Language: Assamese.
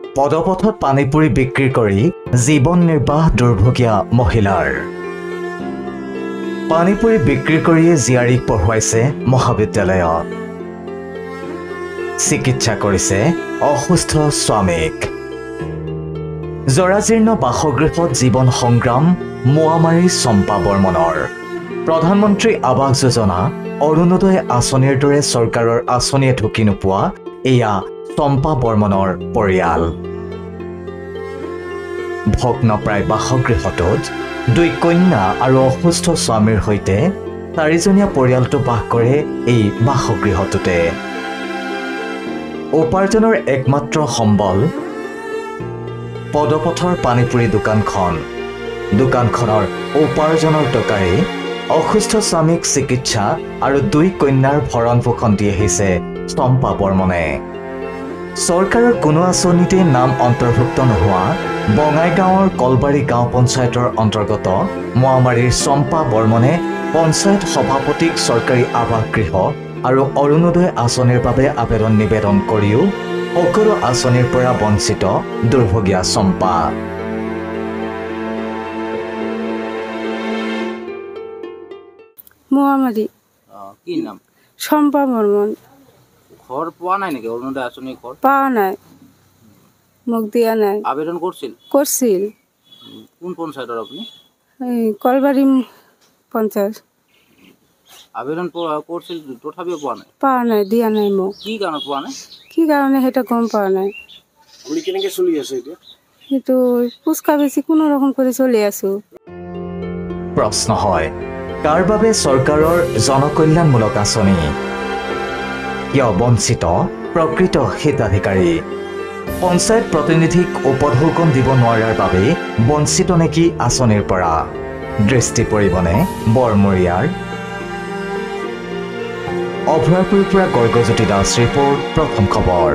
পদপথত পানীপুৰি বিক্ৰী কৰি জীৱন নিৰ্বাহ দুৰ্ভগীয়া মহিলাৰ পানীপুৰি বিক্ৰী কৰিয়ে জীয়াৰীক পঢ়ুৱাইছে মহাবিদ্যালয়ত চিকিৎসা কৰিছে অসুস্থ স্বামীক জৰাজীৰ্ণ বাসগৃহত জীৱন সংগ্ৰাম মোৱামাৰী চম্পা বৰ্মনৰ প্ৰধানমন্ত্ৰী আৱাস যোজনা অৰুণোদয় আঁচনিৰ দৰে চৰকাৰৰ আঁচনিয়ে ঢুকি নোপোৱা এয়া চম্পা বৰ্মনৰ পৰিয়াল ভগ্নপ্ৰায় বাসগৃহটোত দুই কন্যা আৰু অসুস্থ স্বামীৰ সৈতে চাৰিজনীয়া পৰিয়ালটো বাস কৰে এই বাসগৃহটোতে উপাৰ্জনৰ একমাত্ৰ সম্বল পদপথৰ পানীপুৰি দোকানখনৰ উপাৰ্জনৰ টকাৰে অসুস্থ স্বামীক চিকিৎসা আৰু দুই কন্যাৰ ভৰণ পোষণ দি আহিছে চম্পা বৰ্মনে চৰকাৰৰ কোনো আঁচনিতে নাম অন্তৰ্ভুক্ত নোহোৱা বঙাইগাঁৱৰ কলবাৰী গাঁও পঞ্চায়তৰ অন্তৰ্গত মোৱামাৰীৰ চম্পা বৰ্মনে পঞ্চায়ত সভাপতিক চৰকাৰী আৱাস গৃহ আৰু অৰুণোদয় আঁচনিৰ বাবে আবেদন নিবেদন কৰিও সকলো আঁচনিৰ পৰা বঞ্চিত দুৰ্ভগীয়া চম্পা মোৱামাৰী কি নাম চম্পা বৰ্মন ঘৰ পোৱা নাই নেকি অৰুণোদয় আঁচনি ঘৰ পোৱা নাই মোক দিয়া নাই আবেদন কৰিছিল কোন পঞ্চায়তৰ আপুনি এই কলবাৰী পঞ্চায়ত আবেদন কৰিছিল তথাপিও পোৱা নাই দিয়া নাই মোক কি কাৰণে পোৱা নাই কি কাৰণে সেইটো গম পোৱা নাই আপুনি কেনেকৈ চলি আছে এতিয়া সেইটো পুচকা বেছি কোনো ৰকম কৰি চলি আছো প্ৰশ্ন হয় কাৰ বাবে চৰকাৰৰ জনকল্যাণমূলক আঁচনি কিয় বঞ্চিত প্ৰকৃত হিতাধিকাৰী পঞ্চায়ত প্ৰতিনিধিক উপঢৌকন দিব নোৱাৰাৰ বাবে বঞ্চিত নেকি আঁচনিৰ পৰা দৃষ্টি পৰিবনে বৰমৰীয়াৰ অভয়াপুৰীৰ পৰা গৰ্গজ্যোতি দাস ৰিপৰ্ট প্ৰথম খবৰ